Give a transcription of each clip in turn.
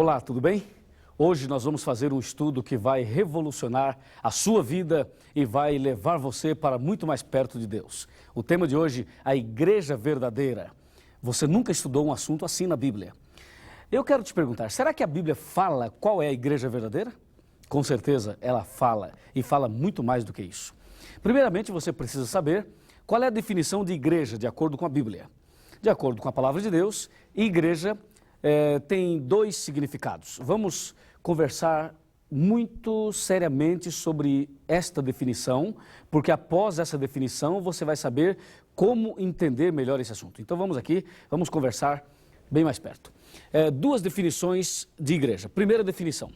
Olá, tudo bem? Hoje nós vamos fazer um estudo que vai revolucionar a sua vida e vai levar você para muito mais perto de Deus. O tema de hoje, a Igreja Verdadeira. Você nunca estudou um assunto assim na Bíblia. Eu quero te perguntar, será que a Bíblia fala qual é a Igreja Verdadeira? Com certeza ela fala, e fala muito mais do que isso. Primeiramente, você precisa saber qual é a definição de igreja de acordo com a Bíblia. De acordo com a Palavra de Deus, igreja tem dois significados. Vamos conversar muito seriamente sobre esta definição, porque após essa definição você vai saber como entender melhor esse assunto. Então vamos conversar bem mais perto. Duas definições de igreja. Primeira definição,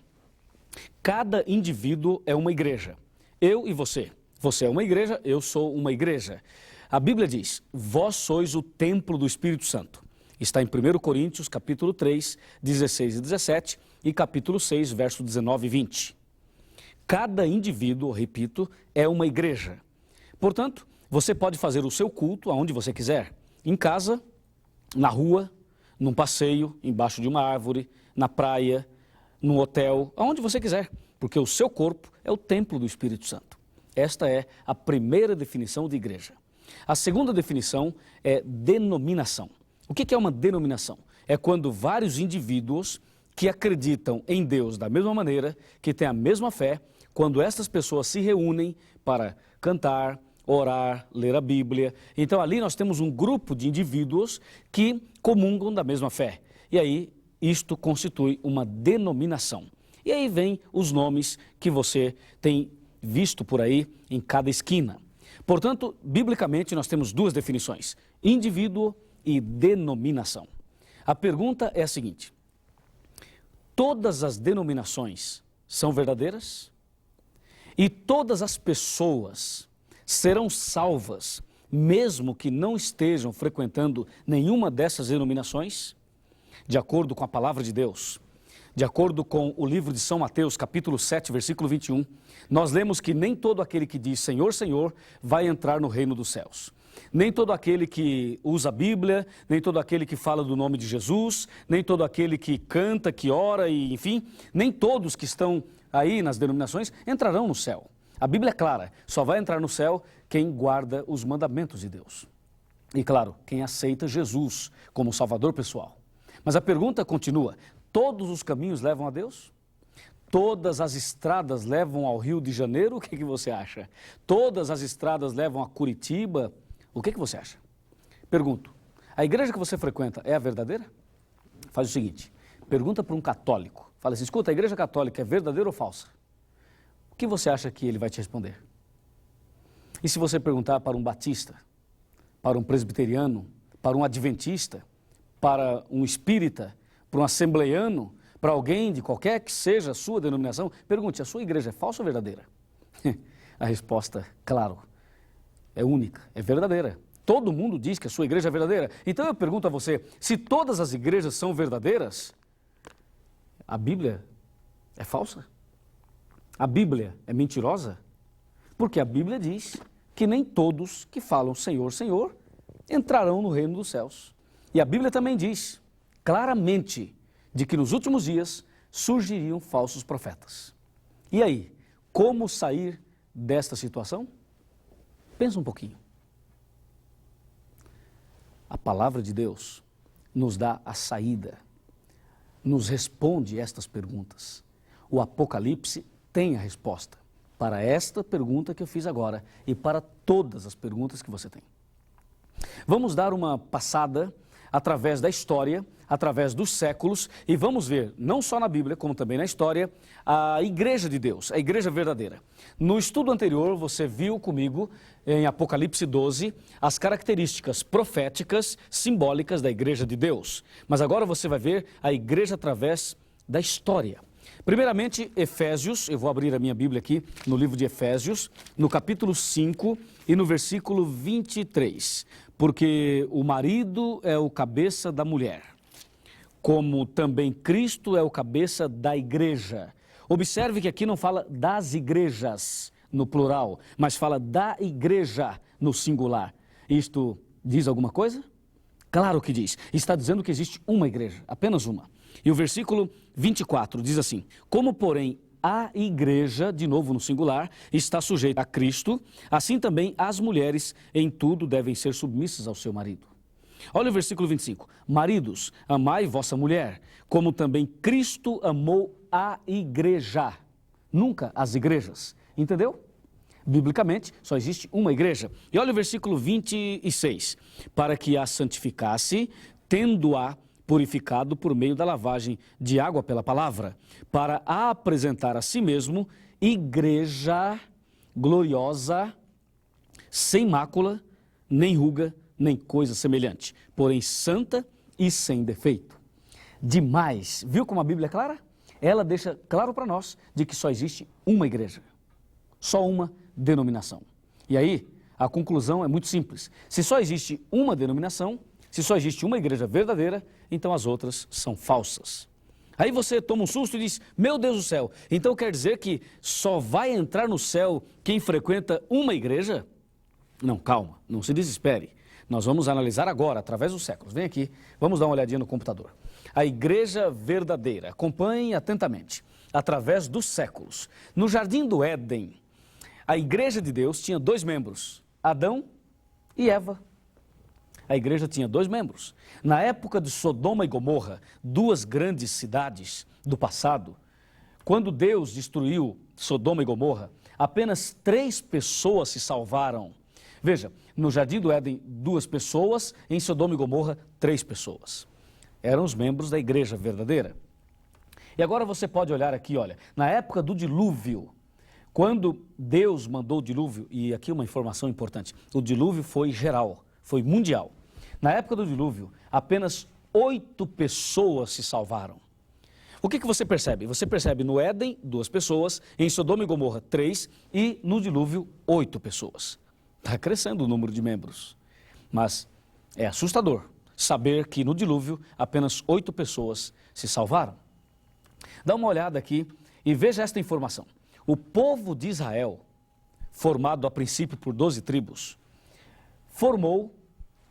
cada indivíduo é uma igreja. Eu e você. Você é uma igreja, eu sou uma igreja. A Bíblia diz, vós sois o templo do Espírito Santo. Está em 1 Coríntios, capítulo 3, 16 e 17 e capítulo 6, verso 19 e 20. Cada indivíduo, repito, é uma igreja. Portanto, você pode fazer o seu culto aonde você quiser. Em casa, na rua, num passeio, embaixo de uma árvore, na praia, num hotel, aonde você quiser. Porque o seu corpo é o templo do Espírito Santo. Esta é a primeira definição de igreja. A segunda definição é denominação. O que é uma denominação? É quando vários indivíduos que acreditam em Deus da mesma maneira, que têm a mesma fé, quando estas pessoas se reúnem para cantar, orar, ler a Bíblia. Então ali nós temos um grupo de indivíduos que comungam da mesma fé. E aí isto constitui uma denominação. E aí vem os nomes que você tem visto por aí em cada esquina. Portanto, biblicamente nós temos duas definições, indivíduo e denominação. A pergunta é a seguinte, todas as denominações são verdadeiras? E todas as pessoas serão salvas, mesmo que não estejam frequentando nenhuma dessas denominações? De acordo com a palavra de Deus, de acordo com o livro de São Mateus, capítulo 7, versículo 21, nós lemos que nem todo aquele que diz Senhor, Senhor, vai entrar no reino dos céus. Nem todo aquele que usa a Bíblia, nem todo aquele que fala do nome de Jesus, nem todo aquele que canta, que ora e enfim, nem todos que estão aí nas denominações entrarão no céu. A Bíblia é clara, só vai entrar no céu quem guarda os mandamentos de Deus. E claro, quem aceita Jesus como Salvador pessoal. Mas a pergunta continua, todos os caminhos levam a Deus? Todas as estradas levam ao Rio de Janeiro? O que você acha? Todas as estradas levam a Curitiba? O que você acha? Pergunto, a igreja que você frequenta é a verdadeira? Faz o seguinte, pergunta para um católico. Fala assim, escuta, a igreja católica é verdadeira ou falsa? O que você acha que ele vai te responder? E se você perguntar para um batista, para um presbiteriano, para um adventista, para um espírita, para um assembleiano, para alguém de qualquer que seja a sua denominação, pergunte, a sua igreja é falsa ou verdadeira? A resposta, claro, é única, é verdadeira. Todo mundo diz que a sua igreja é verdadeira. Então eu pergunto a você, se todas as igrejas são verdadeiras, a Bíblia é falsa? A Bíblia é mentirosa? Porque a Bíblia diz que nem todos que falam Senhor, Senhor, entrarão no reino dos céus. E a Bíblia também diz claramente de que nos últimos dias surgiriam falsos profetas. E aí, como sair desta situação? Pensa um pouquinho. A palavra de Deus nos dá a saída, nos responde estas perguntas. O Apocalipse tem a resposta para esta pergunta que eu fiz agora e para todas as perguntas que você tem. Vamos dar uma passada através da história, através dos séculos, e vamos ver, não só na Bíblia, como também na história, a igreja de Deus, a igreja verdadeira. No estudo anterior, você viu comigo, em Apocalipse 12, as características proféticas, simbólicas da igreja de Deus. Mas agora você vai ver a igreja através da história. Primeiramente, Efésios, eu vou abrir a minha Bíblia aqui, no livro de Efésios, no capítulo 5 e no versículo 23. Porque o marido é o cabeça da mulher, como também Cristo é o cabeça da igreja. Observe que aqui não fala das igrejas no plural, mas fala da igreja no singular. Isto diz alguma coisa? Claro que diz. Está dizendo que existe uma igreja, apenas uma. E o versículo 24 diz assim: como, porém, a igreja, de novo no singular, está sujeita a Cristo, assim também as mulheres em tudo devem ser submissas ao seu marido. Olha o versículo 25. Maridos, amai vossa mulher, como também Cristo amou a igreja. Nunca as igrejas. Entendeu? Biblicamente, só existe uma igreja. E olha o versículo 26. Para que a santificasse, tendo-a purificado por meio da lavagem de água pela palavra, para a apresentar a si mesmo igreja gloriosa, sem mácula, nem ruga, nem coisa semelhante, porém santa e sem defeito. Demais. Viu como a Bíblia é clara? Ela deixa claro para nós de que só existe uma igreja, só uma denominação. E aí, a conclusão é muito simples. Se só existe uma denominação, se só existe uma igreja verdadeira, então as outras são falsas. Aí você toma um susto e diz: meu Deus do céu, então quer dizer que só vai entrar no céu quem frequenta uma igreja? Não, calma, não se desespere. Nós vamos analisar agora, através dos séculos. Vem aqui, vamos dar uma olhadinha no computador. A igreja verdadeira, acompanhe atentamente, através dos séculos. No Jardim do Éden, a igreja de Deus tinha 2 membros, Adão e Eva. A igreja tinha 2 membros. Na época de Sodoma e Gomorra, 2 grandes cidades do passado, quando Deus destruiu Sodoma e Gomorra, apenas 3 pessoas se salvaram. Veja, no Jardim do Éden, 2 pessoas, em Sodoma e Gomorra, 3 pessoas. Eram os membros da igreja verdadeira. E agora você pode olhar aqui, olha, na época do dilúvio, quando Deus mandou o dilúvio, e aqui uma informação importante, o dilúvio foi geral, foi mundial. Na época do dilúvio, apenas 8 pessoas se salvaram. O que você percebe? Você percebe no Éden, 2 pessoas, em Sodoma e Gomorra, 3, e no dilúvio, 8 pessoas. Está crescendo o número de membros, mas é assustador saber que no dilúvio apenas 8 pessoas se salvaram. Dá uma olhada aqui e veja esta informação. O povo de Israel, formado a princípio por 12 tribos, formou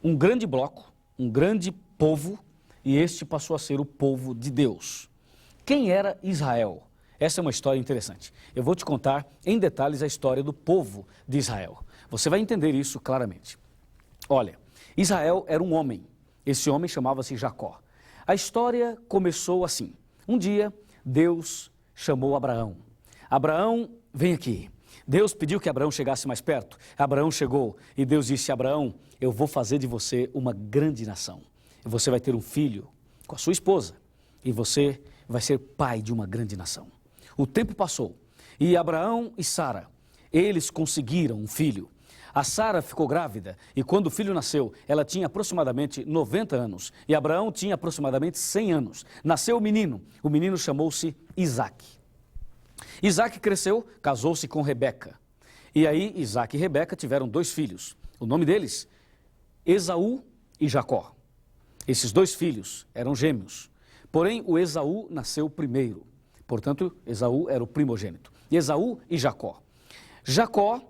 um grande bloco, um grande povo, e este passou a ser o povo de Deus. Quem era Israel? Essa é uma história interessante. Eu vou te contar em detalhes a história do povo de Israel. Você vai entender isso claramente. Olha, Israel era um homem. Esse homem chamava-se Jacó. A história começou assim. Um dia, Deus chamou Abraão. Abraão, vem aqui. Deus pediu que Abraão chegasse mais perto. Abraão chegou e Deus disse: Abraão, eu vou fazer de você uma grande nação. Você vai ter um filho com a sua esposa e você vai ser pai de uma grande nação. O tempo passou e Abraão e Sara, eles conseguiram um filho. A Sara ficou grávida e quando o filho nasceu, ela tinha aproximadamente 90 anos e Abraão tinha aproximadamente 100 anos. Nasceu o menino chamou-se Isaque. Isaque cresceu, casou-se com Rebeca. E aí Isaque e Rebeca tiveram 2 filhos. O nome deles, Esaú e Jacó. Esses 2 filhos eram gêmeos. Porém, o Esaú nasceu primeiro. Portanto, Esaú era o primogênito. Esaú e Jacó. Jacó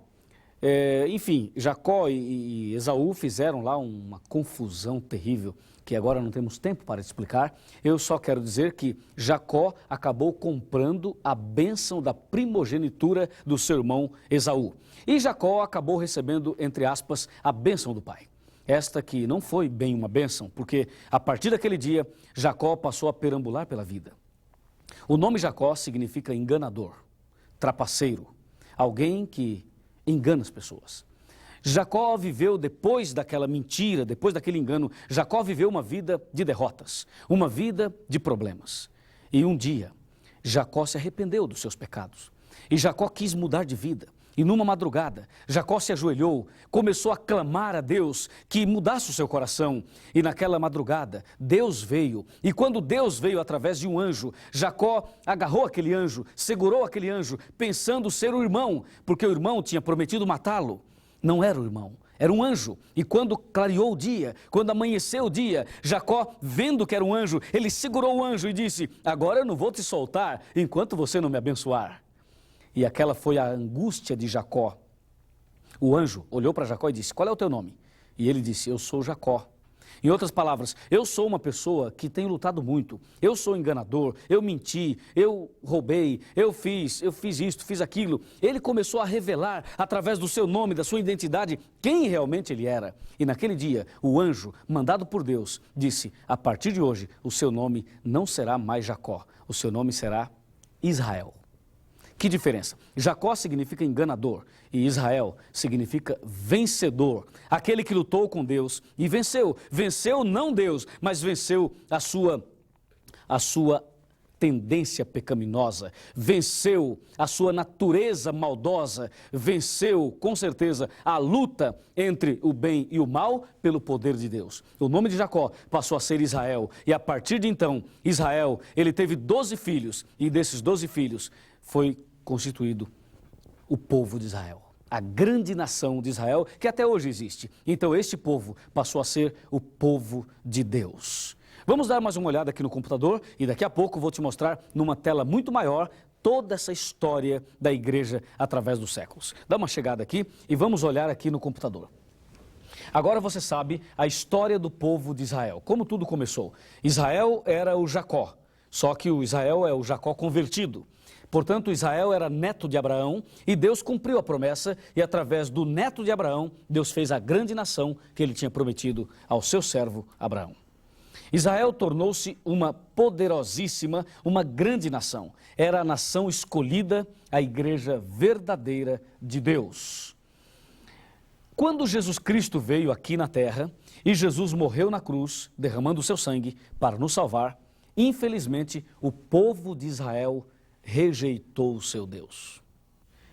e Esaú fizeram lá uma confusão terrível, que agora não temos tempo para explicar. Eu só quero dizer que Jacó acabou comprando a bênção da primogenitura do seu irmão Esaú. E Jacó acabou recebendo, entre aspas, a bênção do pai. Esta que não foi bem uma bênção, porque a partir daquele dia, Jacó passou a perambular pela vida. O nome Jacó significa enganador, trapaceiro, alguém que engana as pessoas. Jacó viveu depois daquela mentira, depois daquele engano, Jacó viveu uma vida de derrotas, uma vida de problemas. E um dia, Jacó se arrependeu dos seus pecados. E Jacó quis mudar de vida. E numa madrugada, Jacó se ajoelhou, começou a clamar a Deus que mudasse o seu coração. E naquela madrugada, Deus veio. E quando Deus veio através de um anjo, Jacó agarrou aquele anjo, segurou aquele anjo, pensando ser o irmão, porque o irmão tinha prometido matá-lo. Não era o irmão, era um anjo. E quando clareou o dia, quando amanheceu o dia, Jacó, vendo que era um anjo, ele segurou o anjo e disse: agora eu não vou te soltar enquanto você não me abençoar. E aquela foi a angústia de Jacó. O anjo olhou para Jacó e disse: qual é o teu nome? E ele disse: eu sou Jacó. Em outras palavras, eu sou uma pessoa que tem lutado muito, eu sou enganador, eu menti, eu roubei, eu fiz isto, fiz aquilo. Ele começou a revelar, através do seu nome, da sua identidade, quem realmente ele era. E naquele dia, o anjo, mandado por Deus, disse: a partir de hoje, o seu nome não será mais Jacó, o seu nome será Israel. Que diferença? Jacó significa enganador e Israel significa vencedor. Aquele que lutou com Deus e venceu. Venceu não Deus, mas venceu a sua tendência pecaminosa. Venceu a sua natureza maldosa. Venceu, com certeza, a luta entre o bem e o mal pelo poder de Deus. O nome de Jacó passou a ser Israel. E a partir de então, Israel, ele teve 12 filhos. E desses 12 filhos, foi constituído o povo de Israel, a grande nação de Israel, que até hoje existe. Então este povo passou a ser o povo de Deus. Vamos dar mais uma olhada aqui no computador e daqui a pouco vou te mostrar numa tela muito maior toda essa história da igreja através dos séculos. Dá uma chegada aqui e vamos olhar aqui no computador. Agora você sabe a história do povo de Israel, como tudo começou. Israel era o Jacó, só que o Israel é o Jacó convertido. Portanto, Israel era neto de Abraão e Deus cumpriu a promessa e através do neto de Abraão, Deus fez a grande nação que ele tinha prometido ao seu servo Abraão. Israel tornou-se uma poderosíssima, uma grande nação. Era a nação escolhida, a igreja verdadeira de Deus. Quando Jesus Cristo veio aqui na terra e Jesus morreu na cruz, derramando o seu sangue para nos salvar, infelizmente o povo de Israel rejeitou o seu Deus.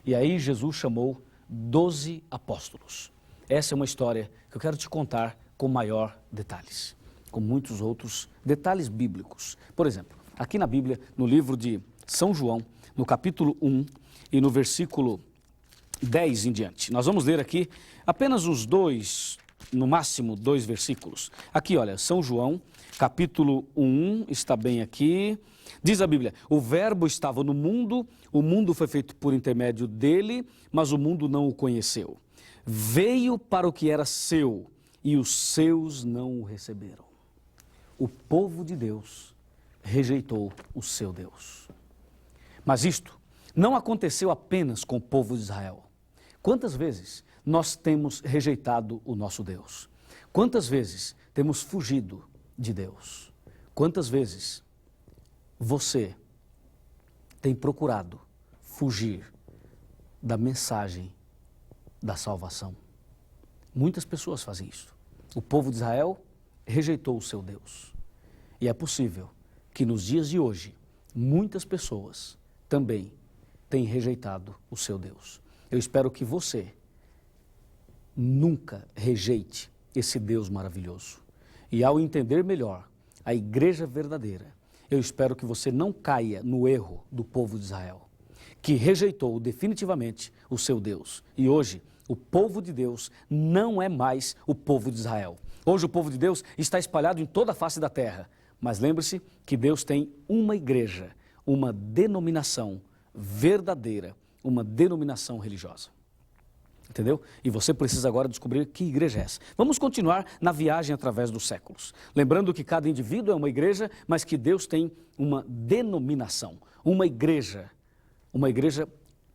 E aí Jesus chamou 12 apóstolos. Essa é uma história que eu quero te contar com maior detalhes, com muitos outros detalhes bíblicos. Por exemplo, aqui na Bíblia, no livro de São João, no capítulo 1 e no versículo 10 em diante. Nós vamos ler aqui apenas os dois, no máximo 2 versículos. Aqui, olha, São João, capítulo 1, está bem aqui. Diz a Bíblia: o verbo estava no mundo, o mundo foi feito por intermédio dele, mas o mundo não o conheceu. Veio para o que era seu, e os seus não o receberam. O povo de Deus rejeitou o seu Deus. Mas isto não aconteceu apenas com o povo de Israel. Quantas vezes nós temos rejeitado o nosso Deus? Quantas vezes temos fugido de Deus? Quantas vezes você tem procurado fugir da mensagem da salvação? Muitas pessoas fazem isso. O povo de Israel rejeitou o seu Deus. E é possível que nos dias de hoje, muitas pessoas também têm rejeitado o seu Deus. Eu espero que você nunca rejeite esse Deus maravilhoso. E ao entender melhor a igreja verdadeira, eu espero que você não caia no erro do povo de Israel, que rejeitou definitivamente o seu Deus. E hoje, o povo de Deus não é mais o povo de Israel. Hoje o povo de Deus está espalhado em toda a face da terra. Mas lembre-se que Deus tem uma igreja, uma denominação verdadeira, uma denominação religiosa. Entendeu? E você precisa agora descobrir que igreja é essa. Vamos continuar na viagem através dos séculos. Lembrando que cada indivíduo é uma igreja, mas que Deus tem uma denominação, uma igreja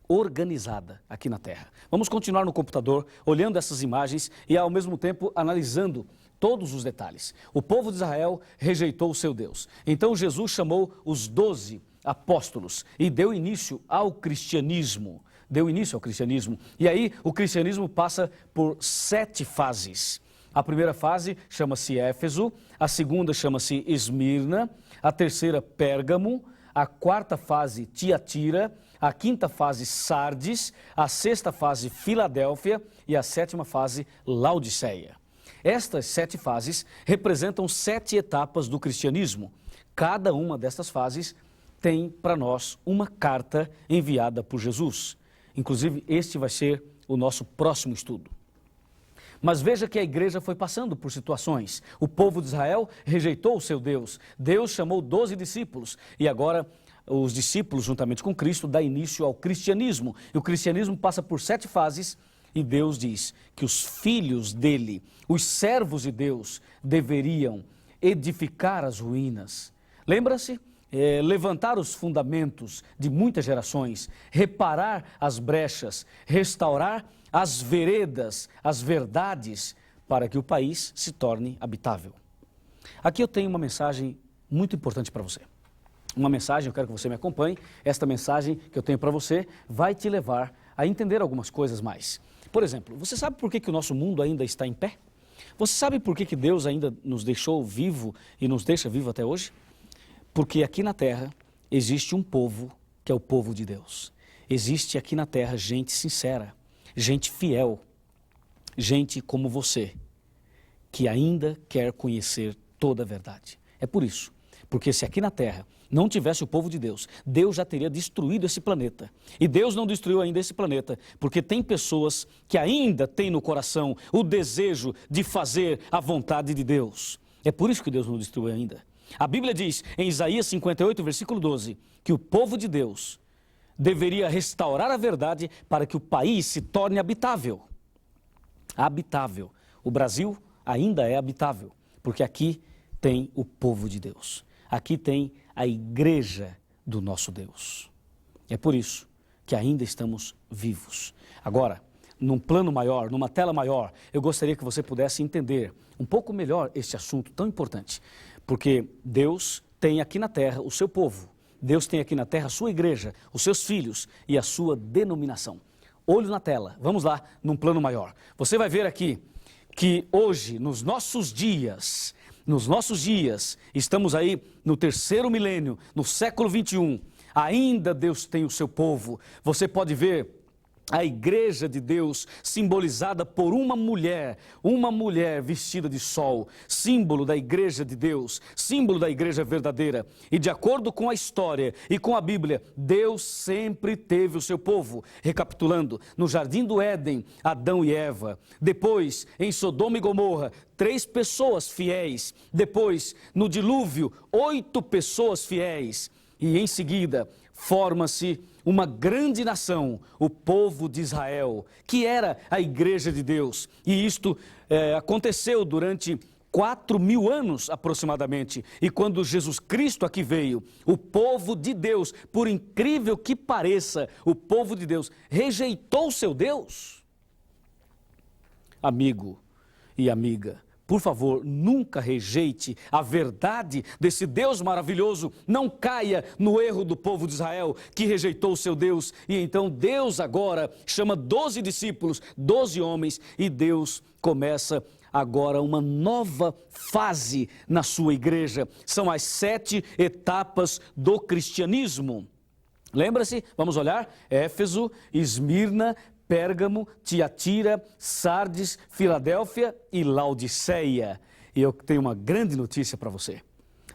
organizada aqui na terra. Vamos continuar no computador, olhando essas imagens e ao mesmo tempo analisando todos os detalhes. O povo de Israel rejeitou o seu Deus. Então Jesus chamou os 12 apóstolos e deu início ao cristianismo. E aí o cristianismo passa por 7 fases. A primeira fase chama-se Éfeso, a segunda chama-se Esmirna, a terceira Pérgamo, a quarta fase Tiatira, a quinta fase Sardes, a sexta fase Filadélfia e a sétima fase Laodiceia. Estas 7 fases representam 7 etapas do cristianismo. Cada uma destas fases tem para nós uma carta enviada por Jesus. Inclusive, este vai ser o nosso próximo estudo. Mas veja que a igreja foi passando por situações. O povo de Israel rejeitou o seu Deus. Deus chamou 12 discípulos e agora os discípulos, juntamente com Cristo, dá início ao cristianismo. E o cristianismo passa por 7 fases e Deus diz que os filhos dele, os servos de Deus, deveriam edificar as ruínas. Lembra-se? Levantar os fundamentos de muitas gerações, reparar as brechas, restaurar as veredas, as verdades, para que o país se torne habitável. Aqui eu tenho uma mensagem muito importante para você. Uma mensagem, eu quero que você me acompanhe. Esta mensagem que eu tenho para você vai te levar a entender algumas coisas mais. Por exemplo, você sabe por que o nosso mundo ainda está em pé? Você sabe por que Deus ainda nos deixou vivo e nos deixa vivo até hoje? Porque aqui na terra existe um povo que é o povo de Deus. Existe aqui na terra gente sincera, gente fiel, gente como você, que ainda quer conhecer toda a verdade. É por isso, porque se aqui na terra não tivesse o povo de Deus, Deus já teria destruído esse planeta. E Deus não destruiu ainda esse planeta, porque tem pessoas que ainda têm no coração o desejo de fazer a vontade de Deus. É por isso que Deus não destruiu ainda. A Bíblia diz, em Isaías 58, versículo 12, que o povo de Deus deveria restaurar a verdade para que o país se torne habitável. Habitável. O Brasil ainda é habitável, porque aqui tem o povo de Deus. Aqui tem a igreja do nosso Deus. É por isso que ainda estamos vivos. Agora, num plano maior, numa tela maior, eu gostaria que você pudesse entender um pouco melhor este assunto tão importante. Porque Deus tem aqui na terra o seu povo. Deus tem aqui na terra a sua igreja, os seus filhos e a sua denominação. Olho na tela, vamos lá, num plano maior. Você vai ver aqui que hoje, nos nossos dias, estamos aí no terceiro milênio, no século 21, ainda Deus tem o seu povo. Você pode ver a igreja de Deus simbolizada por uma mulher vestida de sol, símbolo da igreja de Deus, símbolo da igreja verdadeira. E de acordo com a história e com a Bíblia, Deus sempre teve o seu povo. Recapitulando, no jardim do Éden, Adão e Eva. Depois, em Sodoma e Gomorra, 3 pessoas fiéis. Depois, no dilúvio, 8 pessoas fiéis. E em seguida, forma-se uma grande nação, o povo de Israel, que era a igreja de Deus. E isto aconteceu durante 4.000 anos aproximadamente. E quando Jesus Cristo aqui veio, o povo de Deus, por incrível que pareça, o povo de Deus rejeitou o seu Deus. Amigo e amiga, por favor, nunca rejeite a verdade desse Deus maravilhoso. Não caia no erro do povo de Israel, que rejeitou o seu Deus. E então Deus agora chama 12 discípulos, 12 homens, e Deus começa agora uma nova fase na sua igreja. São as 7 etapas do cristianismo. Lembra-se? Vamos olhar? Éfeso, Esmirna, Pérgamo, Tiatira, Sardes, Filadélfia e Laodiceia. E eu tenho uma grande notícia para você.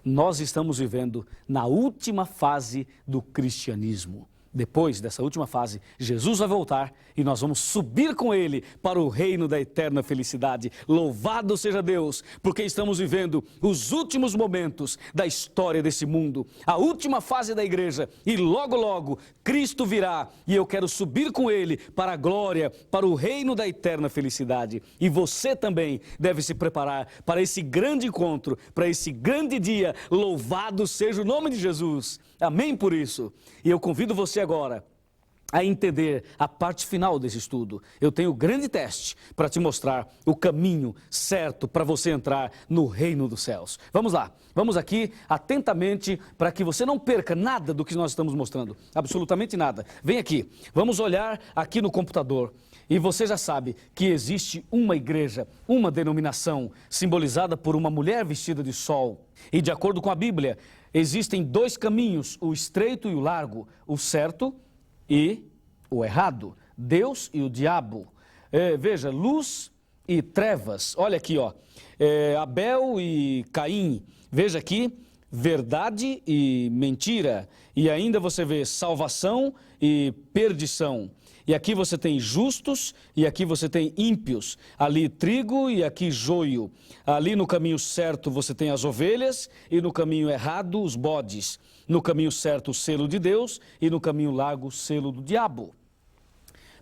Nós estamos vivendo na última fase do cristianismo. Depois dessa última fase, Jesus vai voltar e nós vamos subir com Ele para o reino da eterna felicidade. Louvado seja Deus, porque estamos vivendo os últimos momentos da história desse mundo, a última fase da igreja, e logo, logo, Cristo virá e eu quero subir com Ele para a glória, para o reino da eterna felicidade. E você também deve se preparar para esse grande encontro, para esse grande dia. Louvado seja o nome de Jesus. Amém por isso. E eu convido você agora a entender a parte final desse estudo. Eu tenho um grande teste para te mostrar o caminho certo para você entrar no reino dos céus. Vamos lá, vamos aqui atentamente para que você não perca nada do que nós estamos mostrando, absolutamente nada. Vem aqui, vamos olhar aqui no computador. E você já sabe que existe uma igreja, uma denominação simbolizada por uma mulher vestida de sol. E de acordo com a Bíblia, existem 2 caminhos, o estreito e o largo, o certo e o errado, Deus e o diabo. Veja, luz e trevas, olha aqui, ó, Abel e Caim, veja aqui, verdade e mentira, e ainda você vê salvação e perdição. E aqui você tem justos e aqui você tem ímpios. Ali trigo e aqui joio. Ali no caminho certo você tem as ovelhas e no caminho errado os bodes. No caminho certo o selo de Deus e no caminho largo o selo do diabo.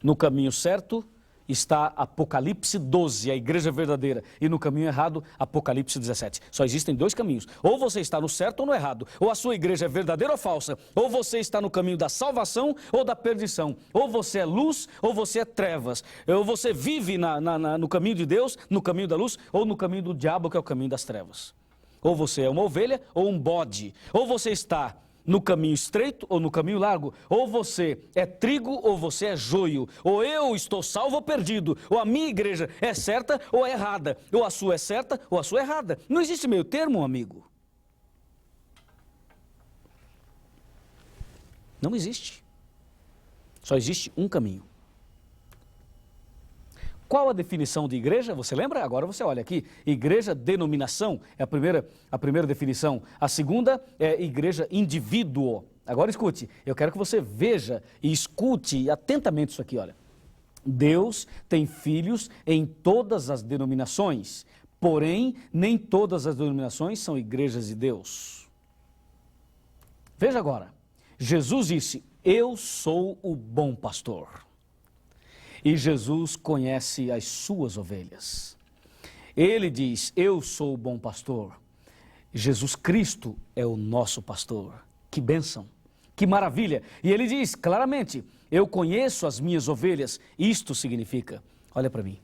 No caminho certo está Apocalipse 12, a igreja verdadeira, e no caminho errado, Apocalipse 17. Só existem dois caminhos, ou você está no certo ou no errado, ou a sua igreja é verdadeira ou falsa, ou você está no caminho da salvação ou da perdição, ou você é luz ou você é trevas, ou você vive no caminho de Deus, no caminho da luz, ou no caminho do diabo, que é o caminho das trevas. Ou você é uma ovelha ou um bode, ou você está no caminho estreito ou no caminho largo, ou você é trigo ou você é joio, ou eu estou salvo ou perdido, ou a minha igreja é certa ou é errada, ou a sua é certa ou a sua é errada. Não existe meio termo, amigo. Não existe. Só existe um caminho. Qual a definição de igreja? Você lembra? Agora você olha aqui. Igreja, denominação, é a primeira definição. A segunda é igreja, indivíduo. Agora escute, eu quero que você veja e escute atentamente isso aqui, olha. Deus tem filhos em todas as denominações, porém, nem todas as denominações são igrejas de Deus. Veja agora, Jesus disse, eu sou o bom pastor. E Jesus conhece as suas ovelhas. Ele diz, eu sou o bom pastor. Jesus Cristo é o nosso pastor. Que bênção, que maravilha. E ele diz claramente, eu conheço as minhas ovelhas. Isto significa, olha para mim,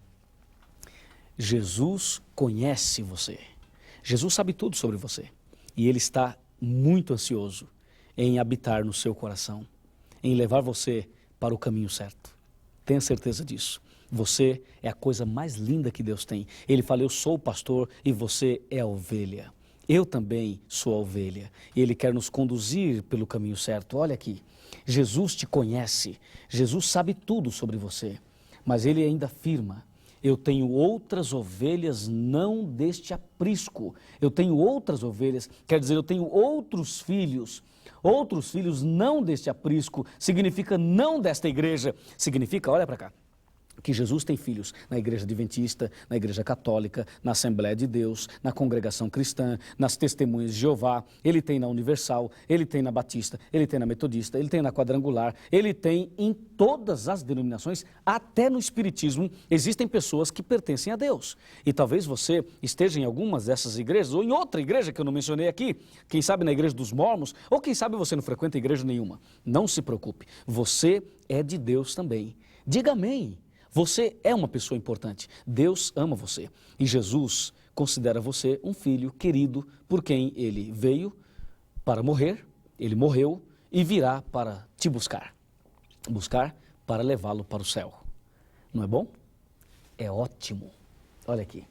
Jesus conhece você. Jesus sabe tudo sobre você. E ele está muito ansioso em habitar no seu coração, em levar você para o caminho certo. Tenha certeza disso. Você é a coisa mais linda que Deus tem. Ele fala, eu sou o pastor e você é a ovelha. Eu também sou a ovelha. E Ele quer nos conduzir pelo caminho certo. Olha aqui, Jesus te conhece. Jesus sabe tudo sobre você. Mas Ele ainda afirma, eu tenho outras ovelhas não deste aprisco. Eu tenho outras ovelhas, quer dizer, eu tenho outros filhos. Outros filhos não deste aprisco, significa não desta igreja. Significa, olha para cá, que Jesus tem filhos na igreja adventista, na igreja católica, na Assembleia de Deus, na congregação cristã, nas testemunhas de Jeová, ele tem na Universal, ele tem na Batista, ele tem na Metodista, ele tem na Quadrangular, ele tem em todas as denominações, até no Espiritismo, existem pessoas que pertencem a Deus. E talvez você esteja em algumas dessas igrejas, ou em outra igreja que eu não mencionei aqui, quem sabe na igreja dos Mormons, ou quem sabe você não frequenta igreja nenhuma. Não se preocupe, você é de Deus também. Diga amém. Você é uma pessoa importante, Deus ama você e Jesus considera você um filho querido por quem Ele veio para morrer, Ele morreu e virá para te buscar para levá-lo para o céu. Não é bom? É ótimo. Olha aqui.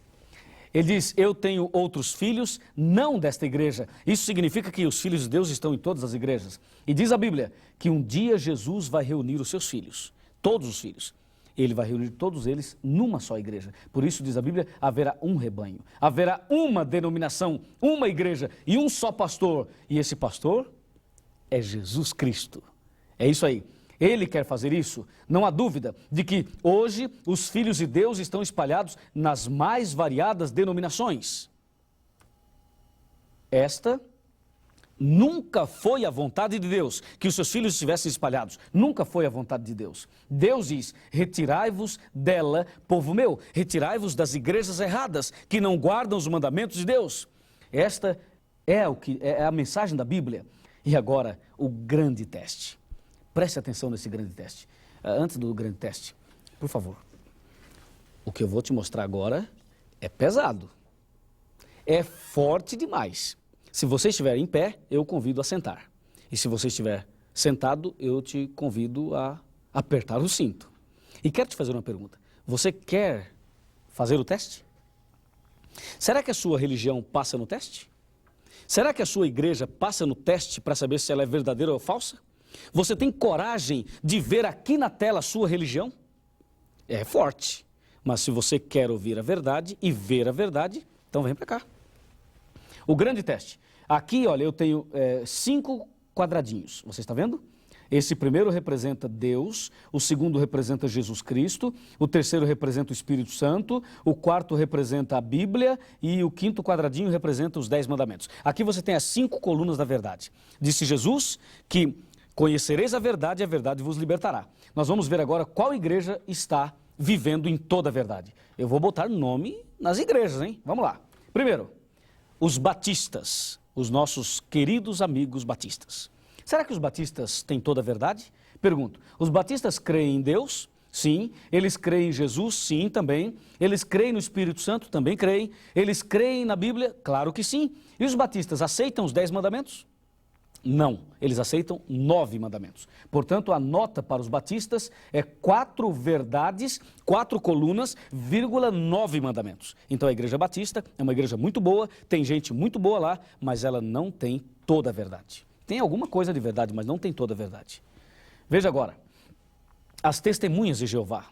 Ele diz, eu tenho outros filhos, não desta igreja. Isso significa que os filhos de Deus estão em todas as igrejas. E diz a Bíblia que um dia Jesus vai reunir os seus filhos, todos os filhos. Ele vai reunir todos eles numa só igreja. Por isso, diz a Bíblia, haverá um rebanho, haverá uma denominação, uma igreja e um só pastor. E esse pastor é Jesus Cristo. É isso aí. Ele quer fazer isso. Não há dúvida de que hoje os filhos de Deus estão espalhados nas mais variadas denominações. Esta nunca foi a vontade de Deus que os seus filhos estivessem espalhados. Nunca foi a vontade de Deus. Deus diz, retirai-vos dela, povo meu. Retirai-vos das igrejas erradas, que não guardam os mandamentos de Deus. Esta é a mensagem da Bíblia. E agora, o grande teste. Preste atenção nesse grande teste. Antes do grande teste, por favor. O que eu vou te mostrar agora é pesado. É forte demais. Se você estiver em pé, eu o convido a sentar. E se você estiver sentado, eu te convido a apertar o cinto. E quero te fazer uma pergunta. Você quer fazer o teste? Será que a sua religião passa no teste? Será que a sua igreja passa no teste para saber se ela é verdadeira ou falsa? Você tem coragem de ver aqui na tela a sua religião? É forte. Mas se você quer ouvir a verdade e ver a verdade, então vem para cá. O grande teste. Aqui, olha, eu tenho 5 quadradinhos. Você está vendo? Esse primeiro representa Deus, o segundo representa Jesus Cristo, o terceiro representa o Espírito Santo, o quarto representa a Bíblia e o quinto quadradinho representa os 10 mandamentos. Aqui você tem as 5 colunas da verdade. Disse Jesus que conhecereis a verdade e a verdade vos libertará. Nós vamos ver agora qual igreja está vivendo em toda a verdade. Eu vou botar nome nas igrejas, hein? Vamos lá. Primeiro, os batistas, os nossos queridos amigos batistas. Será que os batistas têm toda a verdade? Pergunto, os batistas creem em Deus? Sim. Eles creem em Jesus? Sim, também. Eles creem no Espírito Santo? Também creem. Eles creem na Bíblia? Claro que sim. E os batistas aceitam os 10 mandamentos? Não, eles aceitam 9 mandamentos. Portanto, a nota para os batistas é 4 verdades, 4 colunas, 9 mandamentos. Então a igreja batista é uma igreja muito boa, tem gente muito boa lá, mas ela não tem toda a verdade. Tem alguma coisa de verdade, mas não tem toda a verdade. Veja agora, as testemunhas de Jeová.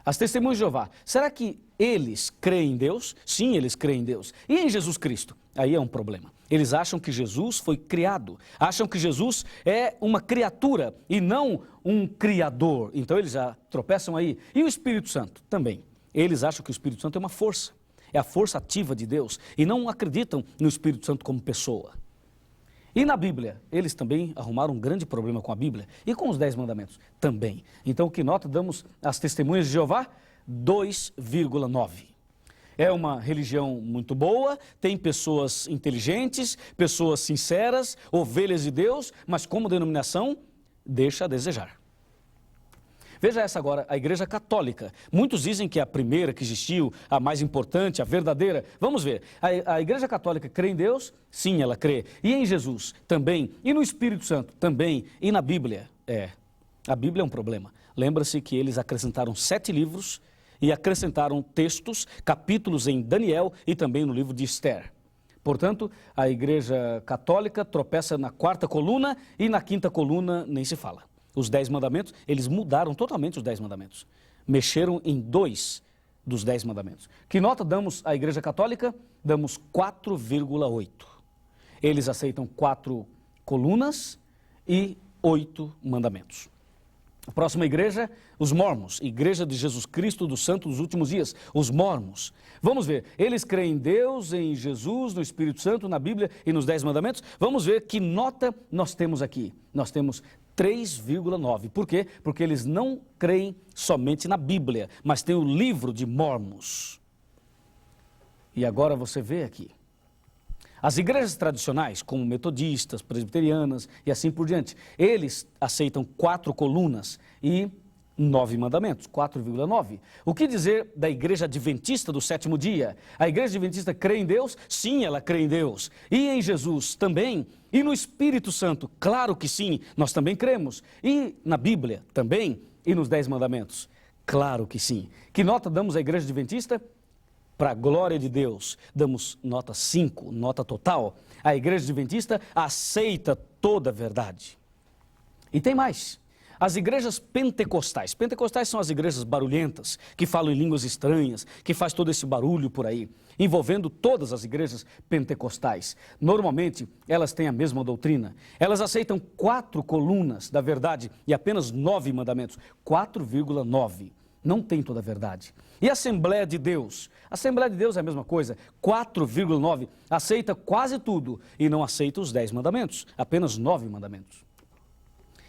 As testemunhas de Jeová, será que eles creem em Deus? Sim, eles creem em Deus. E em Jesus Cristo? Aí é um problema. Eles acham que Jesus foi criado, acham que Jesus é uma criatura e não um criador. Então eles já tropeçam aí. E o Espírito Santo também. Eles acham que o Espírito Santo é uma força, é a força ativa de Deus e não acreditam no Espírito Santo como pessoa. E na Bíblia, eles também arrumaram um grande problema com a Bíblia e com os 10 mandamentos também. Então, que nota damos às testemunhas de Jeová? 2,9. É uma religião muito boa, tem pessoas inteligentes, pessoas sinceras, ovelhas de Deus, mas como denominação, deixa a desejar. Veja essa agora, a Igreja Católica. Muitos dizem que é a primeira que existiu, a mais importante, a verdadeira. Vamos ver, a Igreja Católica crê em Deus? Sim, ela crê. E em Jesus? Também. E no Espírito Santo? Também. E na Bíblia? A Bíblia é um problema. Lembra-se que eles acrescentaram 7 livros e acrescentaram textos, capítulos em Daniel e também no livro de Esther. Portanto, a Igreja Católica tropeça na 4ª coluna e na 5ª coluna nem se fala. Os 10 mandamentos, eles mudaram totalmente os 10 mandamentos. Mexeram em 2 dos 10 mandamentos. Que nota damos à Igreja Católica? Damos 4,8. Eles aceitam 4 colunas e 8 mandamentos. A próxima igreja, os mormons, Igreja de Jesus Cristo dos Santos dos Últimos Dias, os mormons. Vamos ver, eles creem em Deus, em Jesus, no Espírito Santo, na Bíblia e nos 10 mandamentos. Vamos ver que nota nós temos aqui. Nós temos 3,9. Por quê? Porque eles não creem somente na Bíblia, mas tem o livro de Mormons. E agora você vê aqui. As igrejas tradicionais, como metodistas, presbiterianas e assim por diante, eles aceitam 4 colunas e 9 mandamentos, 4,9. O que dizer da igreja adventista do 7º dia? A igreja adventista crê em Deus? Sim, ela crê em Deus. E em Jesus também? E no Espírito Santo? Claro que sim, nós também cremos. E na Bíblia também? E nos 10 mandamentos? Claro que sim. Que nota damos à igreja adventista? Para a glória de Deus, damos nota 5, nota total. A igreja adventista aceita toda a verdade. E tem mais. As igrejas pentecostais. Pentecostais são as igrejas barulhentas, que falam em línguas estranhas, que faz todo esse barulho por aí, envolvendo todas as igrejas pentecostais. Normalmente, elas têm a mesma doutrina. Elas aceitam 4 colunas da verdade e apenas 9 mandamentos. 4,9. Não tem toda a verdade. E a Assembleia de Deus? A Assembleia de Deus é a mesma coisa, 4,9, aceita quase tudo e não aceita os 10 mandamentos, apenas 9 mandamentos.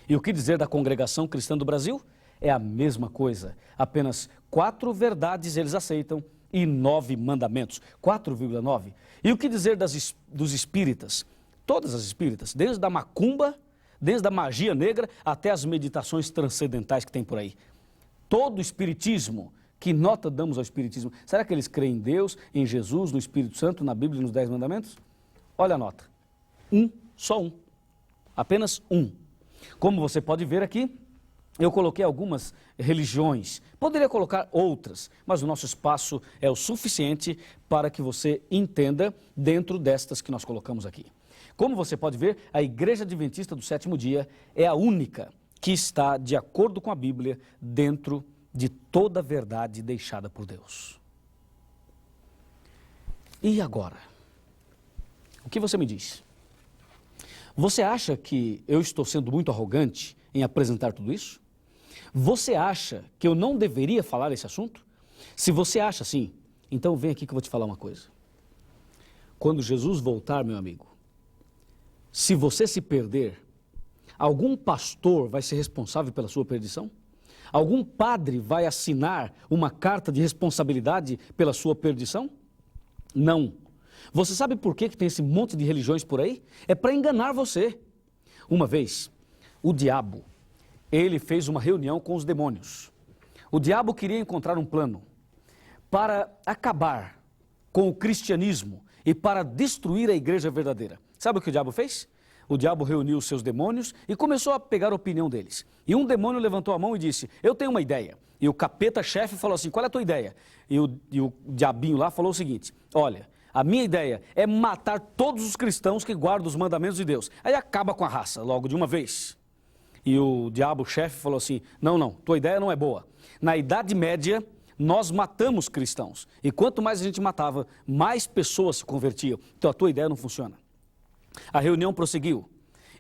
E o que dizer da Congregação Cristã do Brasil? É a mesma coisa, apenas 4 verdades eles aceitam e 9 mandamentos, 4,9. E o que dizer dos espíritas? Todas as espíritas, desde a macumba, desde a magia negra até as meditações transcendentais que tem por aí. Todo o espiritismo, que nota damos ao espiritismo? Será que eles creem em Deus, em Jesus, no Espírito Santo, na Bíblia e nos 10 mandamentos? Olha a nota. Só um. Apenas um. Como você pode ver aqui, eu coloquei algumas religiões. Poderia colocar outras, mas o nosso espaço é o suficiente para que você entenda dentro destas que nós colocamos aqui. Como você pode ver, a Igreja Adventista do 7º dia é a única que está de acordo com a Bíblia dentro de toda a verdade deixada por Deus. E agora? O que você me diz? Você acha que eu estou sendo muito arrogante em apresentar tudo isso? Você acha que eu não deveria falar esse assunto? Se você acha assim, então vem aqui que eu vou te falar uma coisa. Quando Jesus voltar, meu amigo, se você se perder, algum pastor vai ser responsável pela sua perdição? Algum padre vai assinar uma carta de responsabilidade pela sua perdição? Não. Você sabe por que tem esse monte de religiões por aí? É para enganar você. Uma vez, o diabo, ele fez uma reunião com os demônios. O diabo queria encontrar um plano para acabar com o cristianismo e para destruir a igreja verdadeira. Sabe o que o diabo fez? O diabo reuniu os seus demônios e começou a pegar a opinião deles. E um demônio levantou a mão e disse, eu tenho uma ideia. E o capeta-chefe falou assim, qual é a tua ideia? E o diabinho lá falou o seguinte, olha, a minha ideia é matar todos os cristãos que guardam os mandamentos de Deus. Aí acaba com a raça, logo de uma vez. E o diabo-chefe falou assim, não, tua ideia não é boa. Na Idade Média, nós matamos cristãos. E quanto mais a gente matava, mais pessoas se convertiam. Então a tua ideia não funciona. A reunião prosseguiu.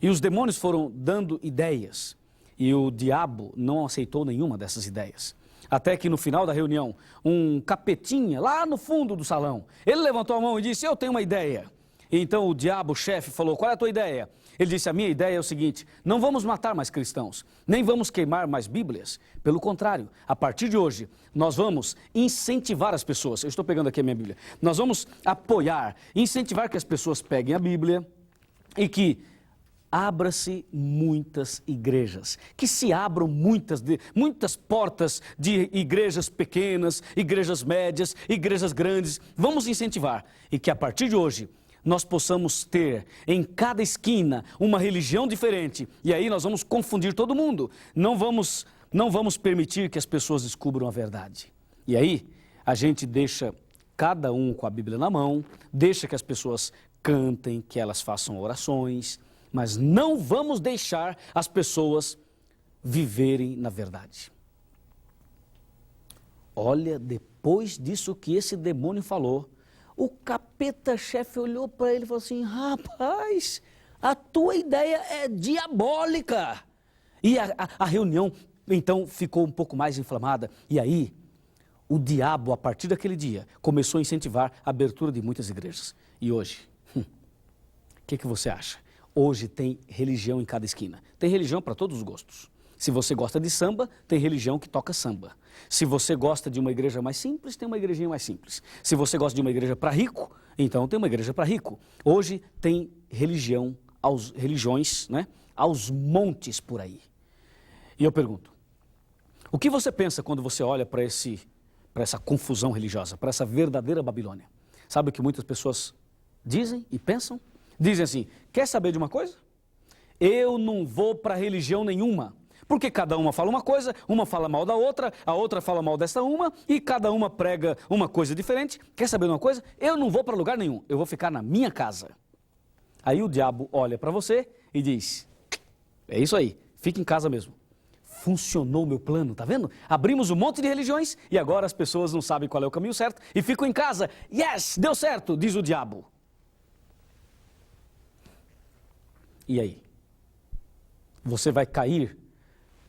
E os demônios foram dando ideias. E o diabo não aceitou nenhuma dessas ideias. Até que no final da reunião, um capetinha lá no fundo do salão, ele levantou a mão e disse, eu tenho uma ideia. E então o diabo-chefe falou, qual é a tua ideia? Ele disse, a minha ideia é o seguinte, não vamos matar mais cristãos, nem vamos queimar mais Bíblias. Pelo contrário, a partir de hoje, nós vamos incentivar as pessoas. Eu estou pegando aqui a minha Bíblia. Nós vamos apoiar, incentivar que as pessoas peguem a Bíblia e que abra-se muitas igrejas, que se abram muitas portas de igrejas pequenas, igrejas médias, igrejas grandes. Vamos incentivar e que a partir de hoje nós possamos ter em cada esquina uma religião diferente e aí nós vamos confundir todo mundo. Não vamos permitir que as pessoas descubram a verdade. E aí a gente deixa cada um com a Bíblia na mão, deixa que as pessoas cantem, que elas façam orações, mas não vamos deixar as pessoas viverem na verdade. Olha, depois disso que esse demônio falou, o capeta-chefe olhou para ele e falou assim, rapaz, a tua ideia é diabólica. E a reunião, então, ficou um pouco mais inflamada. E aí, o diabo, a partir daquele dia, começou a incentivar a abertura de muitas igrejas. E hoje, o que você acha? Hoje tem religião em cada esquina. Tem religião para todos os gostos. Se você gosta de samba, tem religião que toca samba. Se você gosta de uma igreja mais simples, tem uma igrejinha mais simples. Se você gosta de uma igreja para rico, então tem uma igreja para rico. Hoje tem religiões, né, aos montes por aí. E eu pergunto, o que você pensa quando você olha para essa confusão religiosa, para essa verdadeira Babilônia? Sabe o que muitas pessoas dizem e pensam? Dizem assim, quer saber de uma coisa? Eu não vou para religião nenhuma. Porque cada uma fala uma coisa, uma fala mal da outra, a outra fala mal dessa uma, e cada uma prega uma coisa diferente. Quer saber de uma coisa? Eu não vou para lugar nenhum, eu vou ficar na minha casa. Aí o diabo olha para você e diz, é isso aí, fica em casa mesmo. Funcionou o meu plano, tá vendo? Abrimos um monte de religiões e agora as pessoas não sabem qual é o caminho certo e ficam em casa. Yes, deu certo, diz o diabo. E aí? Você vai cair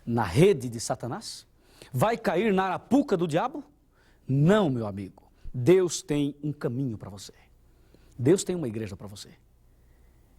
na rede de Satanás? Vai cair na arapuca do diabo? Não, meu amigo. Deus tem um caminho para você. Deus tem uma igreja para você.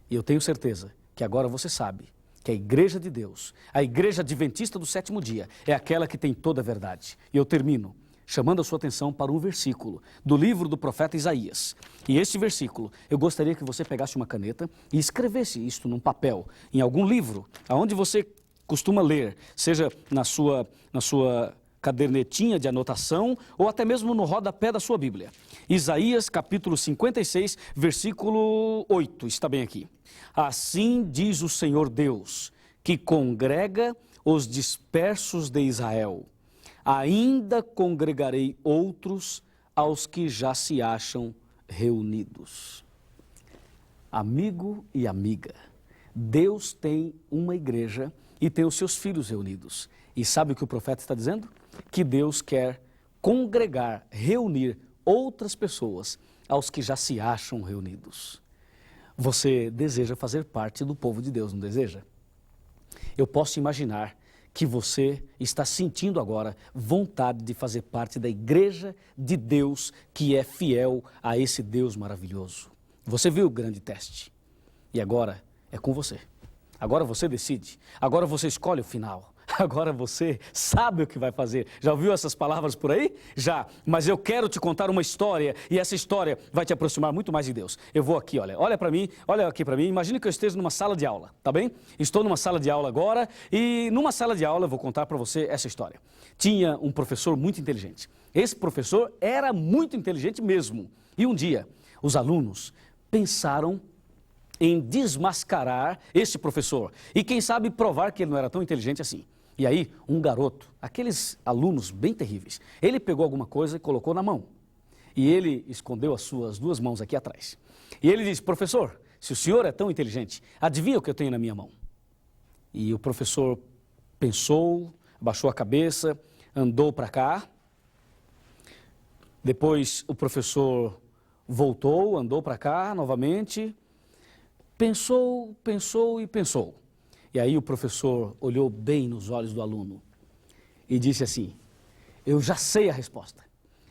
E eu tenho certeza que agora você sabe que a igreja de Deus, a igreja adventista do sétimo dia, é aquela que tem toda a verdade. E eu termino chamando a sua atenção para um versículo do livro do profeta Isaías. E esse versículo, eu gostaria que você pegasse uma caneta e escrevesse isto num papel, em algum livro, aonde você costuma ler, seja na sua cadernetinha de anotação ou até mesmo no rodapé da sua Bíblia. Isaías capítulo 56, versículo 8, está bem aqui. Assim diz o Senhor Deus, que congrega os dispersos de Israel. Ainda congregarei outros aos que já se acham reunidos. Amigo e amiga, Deus tem uma igreja e tem os seus filhos reunidos. E sabe o que o profeta está dizendo? Que Deus quer congregar, reunir outras pessoas aos que já se acham reunidos. Você deseja fazer parte do povo de Deus, não deseja? Eu posso imaginar que você está sentindo agora vontade de fazer parte da igreja de Deus que é fiel a esse Deus maravilhoso. Você viu o grande teste e agora é com você. Agora você decide, agora você escolhe o final. Agora você sabe o que vai fazer. Já ouviu essas palavras por aí? Já. Mas eu quero te contar uma história e essa história vai te aproximar muito mais de Deus. Eu vou aqui, olha para mim, olha aqui para mim. Imagine que eu esteja numa sala de aula, tá bem? Estou numa sala de aula agora e numa sala de aula eu vou contar para você essa história. Tinha um professor muito inteligente. Esse professor era muito inteligente mesmo. E um dia, os alunos pensaram em desmascarar esse professor e quem sabe provar que ele não era tão inteligente assim. E aí, um garoto, aqueles alunos bem terríveis, ele pegou alguma coisa e colocou na mão. E ele escondeu as suas duas mãos aqui atrás. E ele disse, professor, se o senhor é tão inteligente, adivinha o que eu tenho na minha mão? E o professor pensou, abaixou a cabeça, andou para cá. Depois o professor voltou, andou para cá novamente. Pensou, pensou e pensou. E aí o professor olhou bem nos olhos do aluno e disse assim, eu já sei a resposta.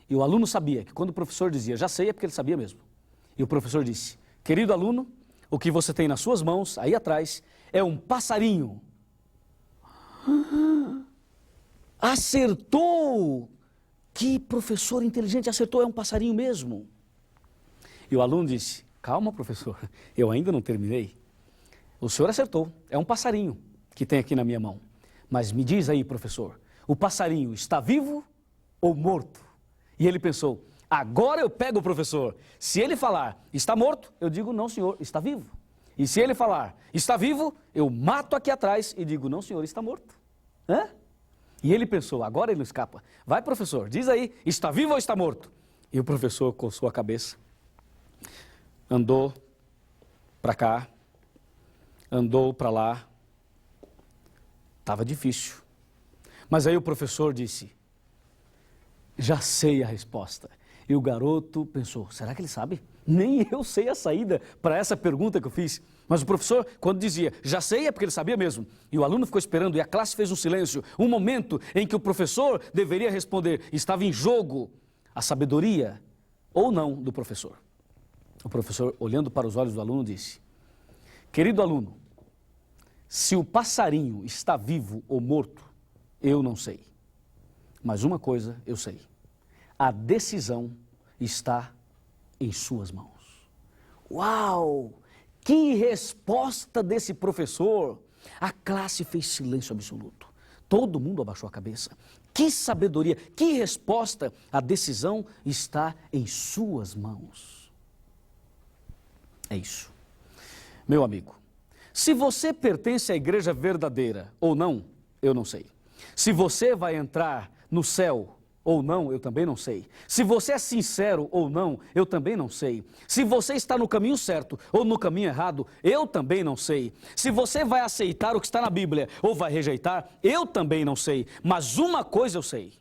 E o aluno sabia que quando o professor dizia, já sei, é porque ele sabia mesmo. E o professor disse, querido aluno, o que você tem nas suas mãos, aí atrás, é um passarinho. Acertou! Que professor inteligente, acertou, é um passarinho mesmo. E o aluno disse, calma professor, eu ainda não terminei. O senhor acertou, é um passarinho que tem aqui na minha mão. Mas me diz aí, professor, o passarinho está vivo ou morto? E ele pensou, agora eu pego o professor. Se ele falar, está morto, eu digo, não senhor, está vivo. E se ele falar, está vivo, eu mato aqui atrás e digo, não senhor, está morto. Hã? E ele pensou, agora ele não escapa. Vai professor, diz aí, está vivo ou está morto? E o professor coçou a cabeça, andou para cá, andou para lá, estava difícil. Mas aí o professor disse, já sei a resposta. E o garoto pensou, será que ele sabe? Nem eu sei a saída para essa pergunta que eu fiz. Mas o professor, quando dizia, já sei, é porque ele sabia mesmo. E o aluno ficou esperando e a classe fez um silêncio. Um momento em que o professor deveria responder, estava em jogo a sabedoria ou não do professor. O professor, olhando para os olhos do aluno, disse, querido aluno, se o passarinho está vivo ou morto, eu não sei. Mas uma coisa eu sei, a decisão está em suas mãos. Uau! Que resposta desse professor! A classe fez silêncio absoluto. Todo mundo abaixou a cabeça. Que sabedoria, que resposta! A decisão está em suas mãos. É isso. Meu amigo, se você pertence à igreja verdadeira ou não, eu não sei. Se você vai entrar no céu ou não, eu também não sei. Se você é sincero ou não, eu também não sei. Se você está no caminho certo ou no caminho errado, eu também não sei. Se você vai aceitar o que está na Bíblia ou vai rejeitar, eu também não sei. Mas uma coisa eu sei.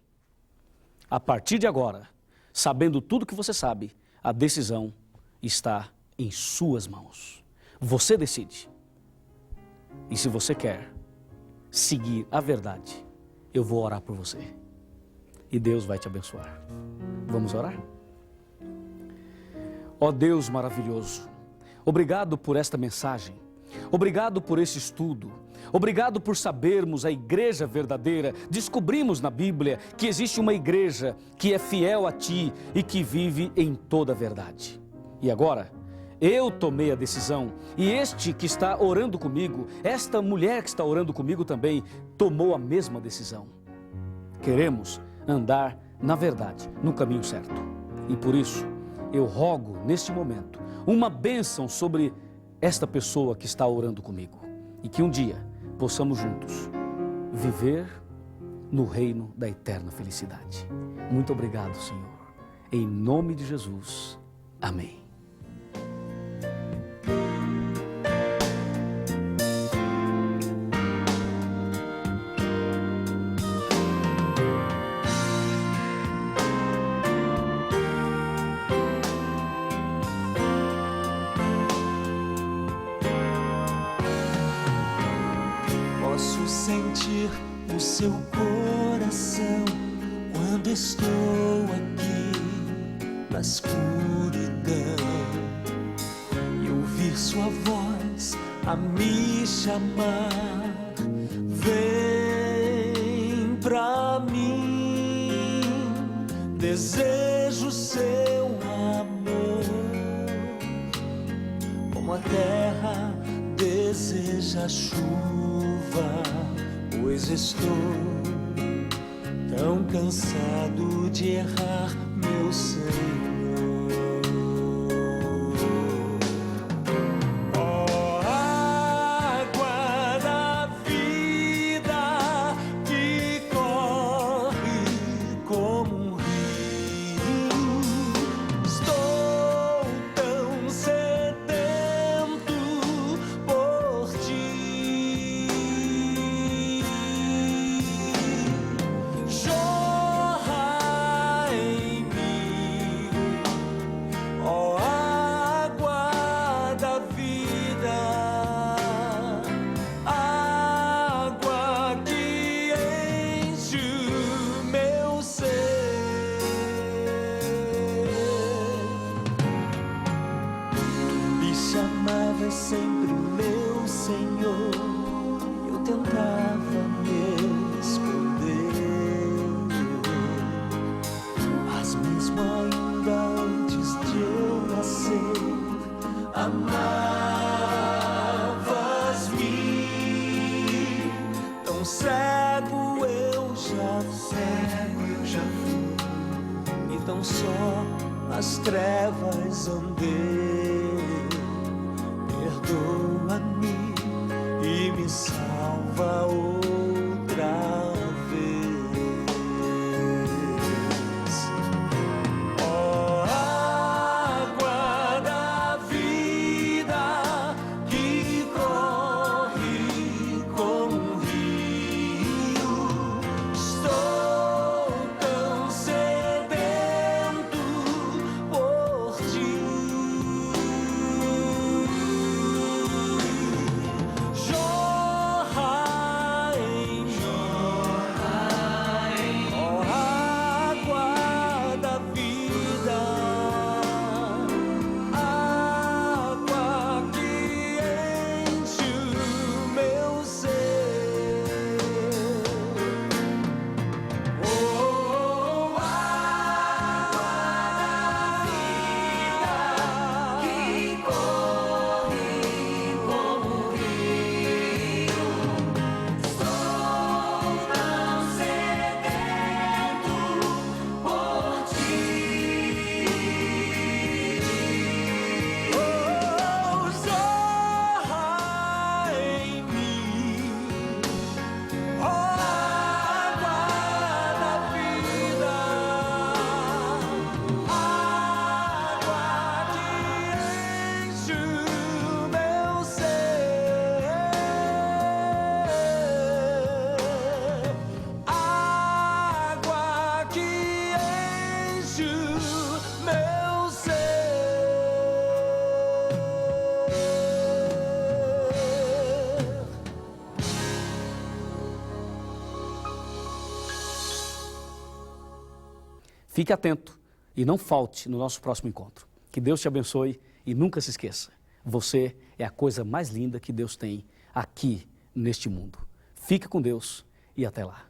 A partir de agora, sabendo tudo que você sabe, a decisão está em suas mãos. Você decide. E se você quer seguir a verdade, eu vou orar por você. E Deus vai te abençoar. Vamos orar? Ó Deus maravilhoso, obrigado por esta mensagem. Obrigado por esse estudo. Obrigado por sabermos a igreja verdadeira. Descobrimos na Bíblia que existe uma igreja que é fiel a Ti e que vive em toda a verdade. E agora, eu tomei a decisão e este que está orando comigo, esta mulher que está orando comigo também, tomou a mesma decisão. Queremos andar na verdade, no caminho certo. E por isso, eu rogo neste momento uma bênção sobre esta pessoa que está orando comigo. E que um dia possamos juntos viver no reino da eterna felicidade. Muito obrigado, Senhor. Em nome de Jesus. Amém. Posso sentir o seu coração quando estou aqui na escuridão e ouvir sua voz a me chamar. Vem, pra mim. Desejo seu amor, como a terra deseja a chuva, pois estou tão cansado de errar, meu Senhor. Ó água da vida que corre como um rio, estou tão sedento por ti. Jorra em mim, ó água da vida, água que enche o meu ser. Me chamavas sempre meu Senhor, eu tentava me esconder, mas mesmo ainda antes de eu nascer, amavas-me. Tão cego eu já fui, e tão só nas trevas andei. Perdoa-me e me salva outra vez. Ó água da vida que corre como um rio, estou tão sedento por ti. Jorra em mim, ó água da vida, água que enche o meu ser. Oh, água da vida que corre como um rio, estou tão sedento por ti. Oh, jorra em mim, ó água da vida, água que enche o meu ser, água que enche o meu ser. Fique atento e não falte no nosso próximo encontro. Que Deus te abençoe e nunca se esqueça, você é a coisa mais linda que Deus tem aqui neste mundo. Fique com Deus e até lá.